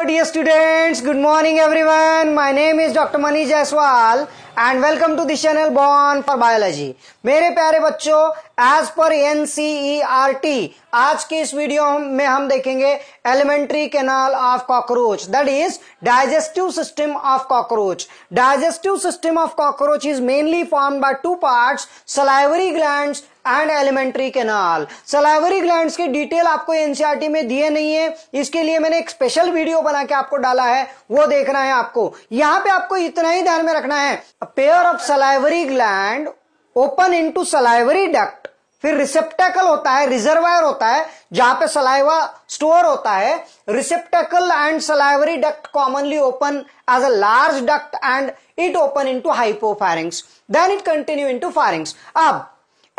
Dear students, good morning everyone. My name is Dr. Manish Jaiswal and welcome to this channel Born for Biology. मेरे प्यारे बच्चों, as per NCERT, आज के इस video में हम देखेंगे elementary canal of cockroach, that is digestive system of cockroach. Digestive system of cockroach is mainly formed by two parts, salivary glands and alimentary canal. Salivary glands की detail आपको NCERT में दिए नहीं है, इसके लिए मैंने एक स्पेशल वीडियो बना के आपको डाला है, वो देखना है आपको. यहां पे आपको इतना ही ध्यान में रखना है, a pair of salivary gland open into salivary duct, फिर रिसेप्टेकल होता है, रिजर्वायर होता है जहां पे सलाइवा स्टोर होता है. Receptacle and salivary duct commonly open as a large duct and it open into hypopharynx, then it continue into pharynx. अब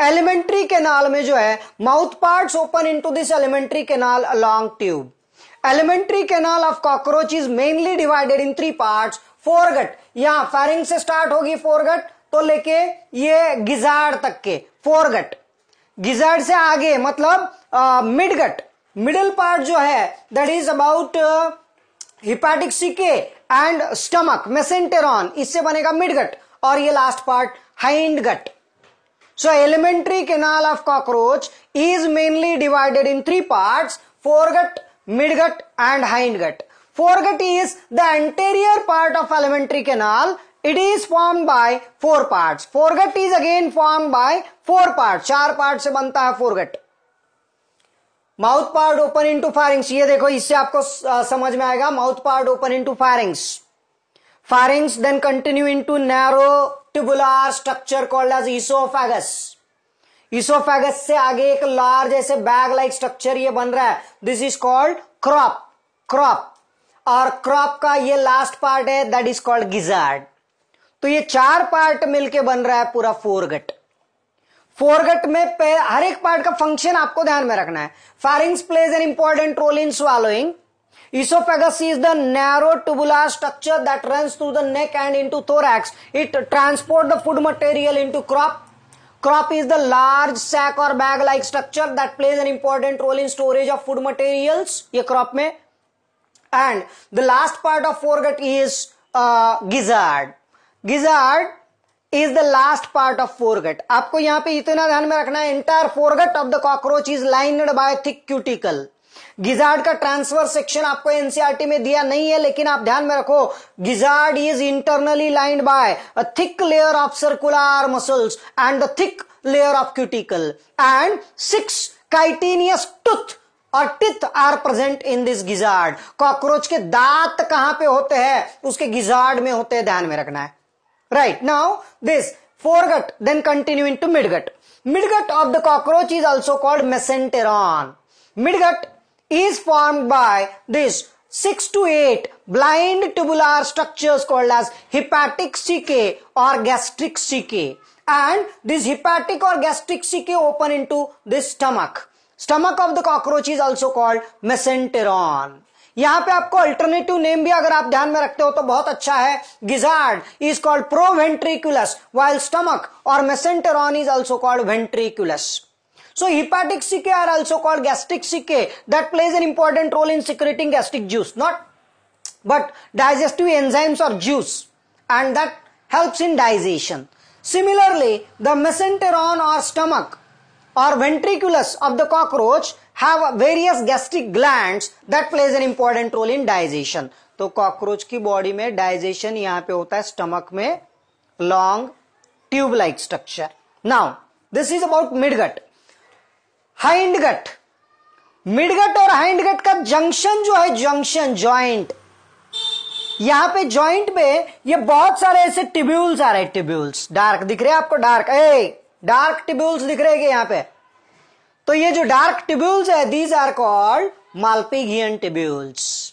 एलिमेंट्री कैनाल में जो है mouth parts open into this alimentary canal along tube. Alimentary canal of cockroach is mainly divided in three parts. Foregut, यहां pharynx से start होगी foregut तो लेके ये गिजार्ड तक के फोरगट. गिजार्ड से आगे मतलब मिडगट, मिडिल पार्ट जो है that is about hepatic caeca and stomach mesenteron, इससे बनेगा मिडगट. और ये last part hindgut. So elementary canal of cockroach is mainly divided in three parts: foregut, midgut and hindgut. Foregut is the anterior part of elementary canal. It is formed by four parts. Foregut is again formed by four parts. चार part से बनता है foregut. Mouth part open into pharynx. ये देखो, इससे आपको समझ में आएगा. Mouth part open into pharynx. Pharynx then continue into narrow tubular structure called as esophagus. Esophagus से आगे एक लार्ज ऐसे बैग लाइक स्ट्रक्चर ये बन रहा है, this is called crop. Crop और क्रॉप का ये लास्ट पार्ट है, दैट इज कॉल्ड गिजार्ड. तो ये चार पार्ट मिलके बन रहा है पूरा फोरगट. फोरगट में हर एक पार्ट का फंक्शन आपको ध्यान में रखना है. Pharynx plays an important role in swallowing. Esophagus is the narrow tubular structure that runs through the neck and into thorax. It transports the food material into crop. Crop is the large sac or bag-like structure that plays an important role in storage of food materials. ये crop में. And the last part of foregut is gizzard. Gizzard is the last part of foregut. आपको यहाँ पे इतना ध्यान में रखना है, entire foregut of the cockroach is lined by thick cuticle. Gizzard का ट्रांसफर सेक्शन आपको एनसीईआरटी में दिया नहीं है, लेकिन आप ध्यान में रखो, gizzard is internally lined by a thick layer of circular muscles and the thick layer of cuticle and 6 chitinous tooth और teeth are present in this gizzard. Cockroach के दांत कहां पे होते हैं? उसके गिजार्ड में होते हैं, ध्यान में रखना है. Right, now this foregut then continue into midgut. Midgut of the cockroach is also called mesenteron. Midgut is formed by this 6 to 8 blind tubular structures called as hepatic caecae or gastric caecae, and this hepatic or gastric caecae open into this stomach. Stomach of the cockroach is also called mesenteron. यहां पे आपको alternative name भी अगर आप ध्यान में रखते हो तो बहुत अच्छा है. Gizzard is called proventriculus while stomach or mesenteron is also called ventriculus. So hepatic caecae are also called gastric caecae that plays an important role in secreting gastric juice, but digestive enzymes or juice, and that helps in digestion. Similarly, the mesenteron or stomach or ventriculus of the cockroach have various gastric glands that plays an important role in digestion. तो cockroach की body में digestion यहां पे होता है stomach में, long tube like structure. Now this is about midgut. Hindgut, midgut और hindgut का जंक्शन जो है, जंक्शन जॉइंट, यहां पे जॉइंट पे ये बहुत सारे ऐसे टिब्यूल्स आ रहे हैं. टिब्यूल्स डार्क दिख रहे हैं आपको? डार्क टिब्यूल्स दिख रहे हैं यहां पे. तो ये जो डार्क टिब्यूल्स है, these are called Malpighian tubules.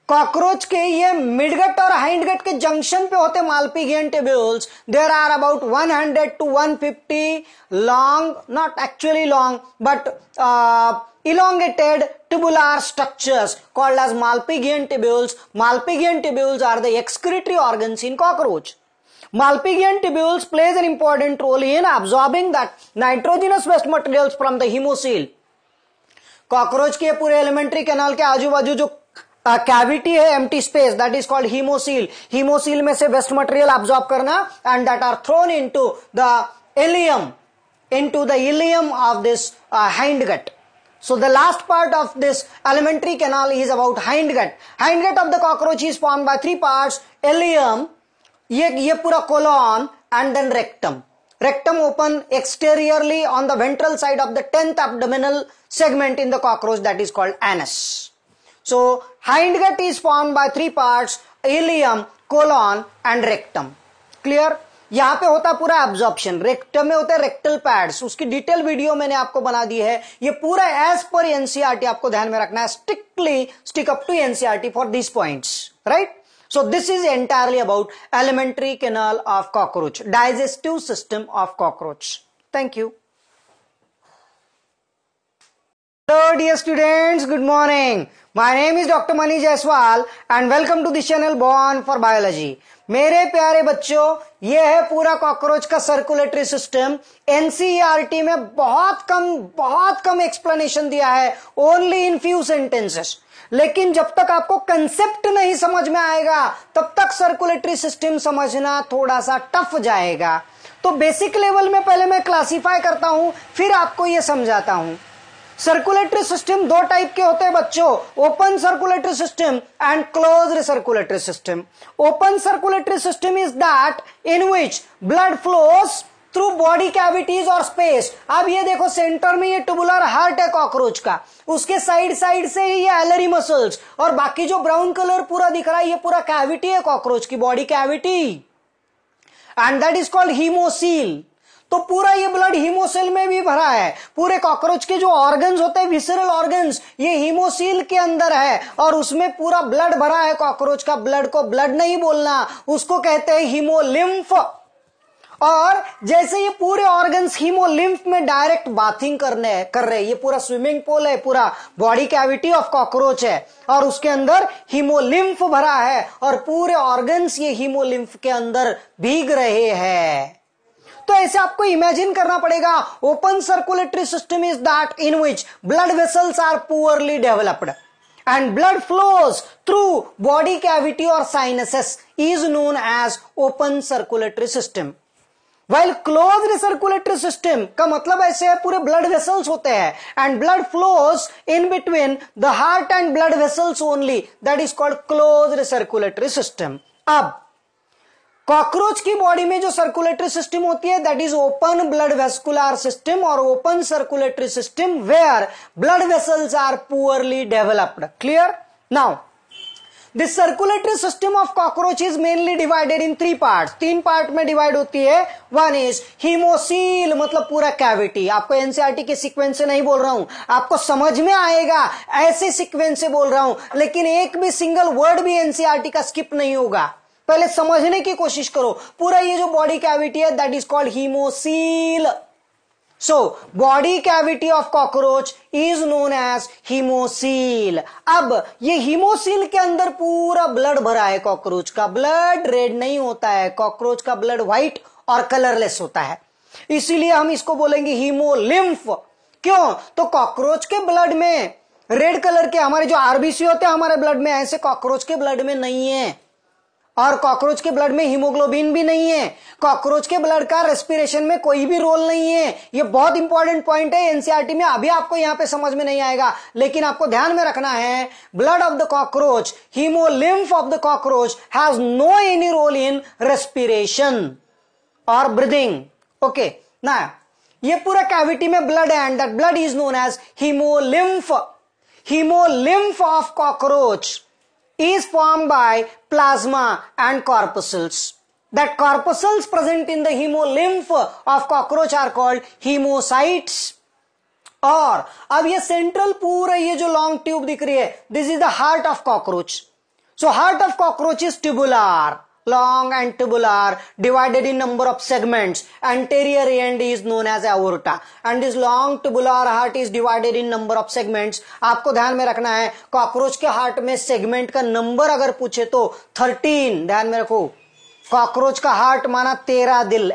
Cockroach के ये मिडगट और हाइंडगट के जंक्शन पे होते Malpighian tubules. There are about 100 to 150 long, not actually long but elongated tubular structures called as Malpighian tubules. Malpighian tubules are the excretory organs in cockroach. Malpighian tubules plays an important role in absorbing that nitrogenous waste materials from the hemocoel. Cockroach के पूरे alimentary canal के आजू बाजू जो cavity है, empty space, that is called hemocoel. Hemocoel में से waste material absorb करना and that are thrown into the ileum, into the ileum of this hindgut. So the last part of this alimentary canal is about hindgut. Hindgut of the cockroach is formed by three parts: ileum, ये पूरा colon, and then rectum. Rectum open exteriorly on the ventral side of the 10th abdominal segment in the cockroach, that is called anus. So hindgut is formed by three parts: ileum, colon and rectum. Clear? यहां पे होता है पूरा absorption, rectum में होते हैं rectal pads, उसकी detail video मैंने आपको बना दी है. ये पूरा एज पर एनसीईआरटी आपको ध्यान में रखना है. Strictly stick up to NCERT for these points, right? So this is entirely about alimentary canal of cockroach, digestive system of cockroach. Thank you. Hello dear students, good morning. My name is Dr. Mani Jaiswal and welcome to this channel Born for Biology. मेरे प्यारे बच्चों, ये है पूरा cockroach का circulatory system. NCERT में बहुत कम explanation दिया है, ओनली इन फ्यू सेंटेंसेस. लेकिन जब तक आपको कंसेप्ट नहीं समझ में आएगा तब तक सर्कुलेटरी सिस्टम समझना थोड़ा सा टफ जाएगा. तो बेसिक लेवल में पहले मैं क्लासिफाई करता हूं, फिर आपको ये समझाता हूं. सर्कुलेटरी सिस्टम दो टाइप के होते हैं बच्चों, open circulatory system and closed circulatory system. Open circulatory system is that in which blood flows through body cavities और स्पेस. अब ये देखो, सेंटर में ये ट्यूबुलर हार्ट है कॉकरोच का, उसके साइड से ही ये एलरी मसल्स, और बाकी जो ब्राउन कलर पूरा दिख रहा है ये पूरा कैविटी है कॉकरोच की, body cavity, and that is called haemocoel. तो पूरा ये ब्लड हीमोसील में भी भरा है. पूरे कॉकरोच के जो ऑर्गन्स होते हैं, विसरल ऑर्गन्स, ये हीमोसील के अंदर है और उसमें पूरा ब्लड भरा है कॉकरोच का. ब्लड को ब्लड नहीं बोलना, उसको कहते हैं हीमोलिम्फ. और जैसे ये पूरे ऑर्गन्स हीमोलिम्फ में डायरेक्ट बाथिंग कर रहे, ये पूरा स्विमिंग पूल है, पूरा बॉडी कैविटी ऑफ कॉकरोच है और उसके अंदर हीमोलिम्फ भरा है और पूरे ऑर्गन्स ये हीमोलिम्फ के अंदर भीग रहे हैं. तो ऐसे आपको इमेजिन करना पड़ेगा. Open circulatory system is that in which blood vessels are poorly developed and blood flows through body cavity और sinuses is known as open circulatory system. While closed circulatory system का मतलब ऐसे है, पूरे ब्लड वेसल्स होते हैं and blood flows in between the heart and blood vessels only, that is called closed circulatory system. अब cockroach की body में जो सर्कुलेटरी सिस्टम होती है that is open blood vascular system और open circulatory system where blood vessels are poorly developed. Clear? Now this circulatory system of cockroach is mainly divided in three parts. तीन part में divide होती है. One is haemocoel, मतलब पूरा cavity. आपको NCERT के sequence से नहीं बोल रहा हूं, आपको समझ में आएगा ऐसे सीक्वेंस से बोल रहा हूं, लेकिन एक भी सिंगल वर्ड भी एनसीईआरटी का स्किप नहीं होगा. पहले समझने की कोशिश करो. पूरा ये जो बॉडी कैविटी है that is called hemocoel. So body cavity of cockroach is known as hemocoel. अब ये हीमोसील के अंदर पूरा ब्लड भरा है कॉकरोच का. ब्लड रेड नहीं होता है, कॉकरोच का ब्लड व्हाइट और कलरलेस होता है, इसीलिए हम इसको बोलेंगे हीमोलिम्फ. क्यों? तो कॉकरोच के ब्लड में रेड कलर के हमारे जो आरबीसी होते हैं हमारे ब्लड में, ऐसे कॉकरोच के ब्लड में नहीं है. और कॉकरोच के ब्लड में हीमोग्लोबिन भी नहीं है. कॉकरोच के ब्लड का रेस्पिरेशन में कोई भी रोल नहीं है. ये बहुत इंपॉर्टेंट पॉइंट है एनसीईआरटी में. अभी आपको यहां पे समझ में नहीं आएगा, लेकिन आपको ध्यान में रखना है, blood of the cockroach, hemolymph of the cockroach has no any role in respiration और ब्रीदिंग. ओके ना, ये पूरा कैविटी में ब्लड है and that blood is known as hemolymph. Hemolymph of cockroach is formed by plasma and corpuscles. That corpuscles present in the hemolymph of cockroach are called hemocytes. और अब ये central पूरा ये जो लॉन्ग ट्यूब दिख रही है, this is the heart of cockroach. So heart of cockroach is tubular, long and tubular, divided in number of segments. Anterior end is known as aorta and this long tubular heart is divided in number of segments. आपको ध्यान में रखना है, cockroach के heart में segment का number अगर पूछे तो 13. ध्यान में रखो, कॉकरोच का हार्ट माना 13 दिल.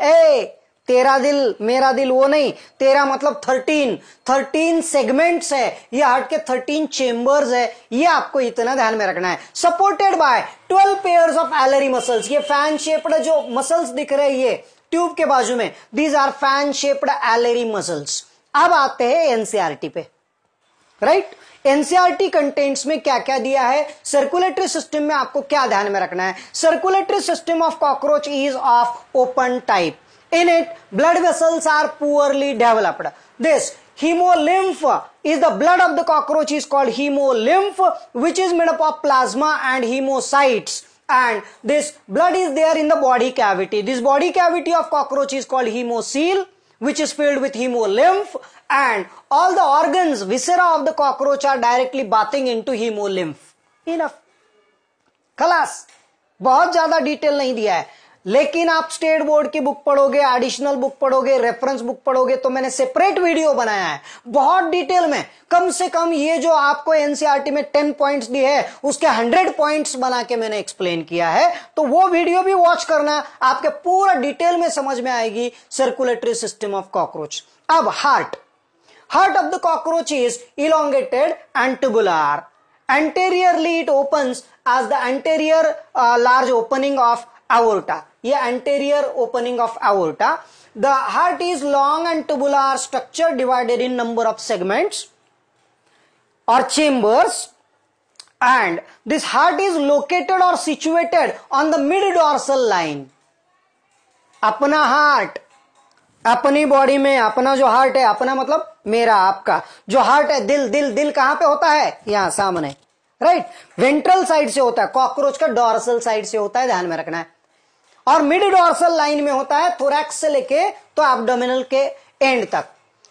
तेरा दिल मेरा दिल वो नहीं, तेरा मतलब 13 सेगमेंट्स है, ये हार्ट के 13 चेंबर्स है, ये आपको इतना ध्यान में रखना है। Supported by 12 pairs of alary muscles, ये फैन शेप्ड जो मसल्स दिख रहे हैं ये ट्यूब के बाजू में, these are fan shaped alary muscles. अब आते हैं एनसीईआरटी पे, राइट। एनसीईआरटी कंटेंट्स में क्या क्या दिया है, सर्कुलेटरी सिस्टम में आपको क्या ध्यान में रखना है। Circulatory system of cockroach is of open type, in it blood vessels are poorly developed. This hemolymph is the blood of the cockroach is called hemolymph, which is made up of plasma and hemocytes, and this blood is there in the body cavity. This body cavity of cockroach is called hemocoel, which is filled with hemolymph, and all the organs, viscera of the cockroach are directly bathing into hemolymph. Enough. खलास, बहुत ज्यादा detail नहीं दिया है, लेकिन आप state board की book पढ़ोगे, एडिशनल बुक पढ़ोगे, रेफरेंस बुक पढ़ोगे तो मैंने सेपरेट वीडियो बनाया है बहुत डिटेल में। कम से कम ये जो आपको एनसीईआरटी में 10 पॉइंट्स दिए हैं उसके 100 पॉइंट्स बना के मैंने एक्सप्लेन किया है, तो वो वीडियो भी वॉच करना, आपके पूरा डिटेल में समझ में आएगी सर्कुलेटरी सिस्टम ऑफ कॉकरोच। अब heart of the cockroach is elongated and tubular. Anteriorly it opens as the anterior large opening of aorta. ये anterior opening of aorta. The heart is long and tubular structure divided in number of segments or chambers, and this heart is located or situated on the mid dorsal line. अपना heart, अपनी body में अपना जो heart है, अपना मतलब मेरा आपका जो हार्ट है, दिल कहां पे होता है, यहां सामने, राइट। वेंट्रल साइड से होता है, कॉकरोच का डॉर्सल साइड से होता है, ध्यान में रखना है। और मिड डॉर्सल लाइन में होता है, थोरैक्स से लेके तो एब्डोमिनल के एंड तक।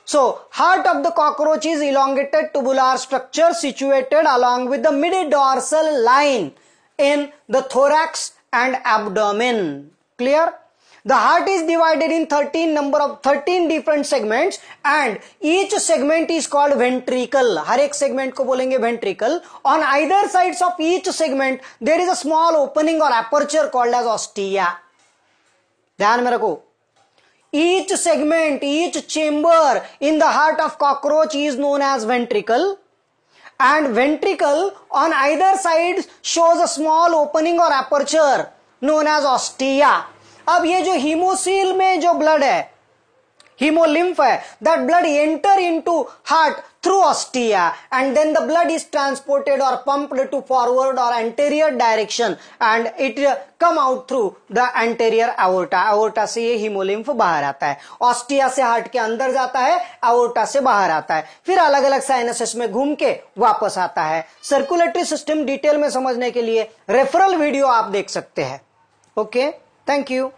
So heart of the cockroach is elongated tubular structure situated along with the mid dorsal line in the thorax and abdomen. Clear? The heart is divided in 13 different segments, and each segment is called ventricle. हर एक segment को बोलेंगे ventricle. On either sides of each segment there is a small opening or aperture called as ostia. ध्यान में रखो, each segment, each chamber in the heart of cockroach is known as ventricle, and ventricle on either side shows a small opening or aperture known as ostia. अब ये जो haemocoel में जो blood है, haemolymph है, that blood enter into heart through ostia, and then the blood is transported और pumped to forward और anterior direction, and it come out through the anterior aorta. Aorta से ये हीमोलिम्फ बाहर आता है, ऑस्टिया से हार्ट के अंदर जाता है, अओर्टा से बाहर आता है, फिर अलग अलग साइनसेस में घूम के वापस आता है। सर्कुलेटरी सिस्टम डिटेल में समझने के लिए रेफरल वीडियो आप देख सकते हैं। Okay, thank you.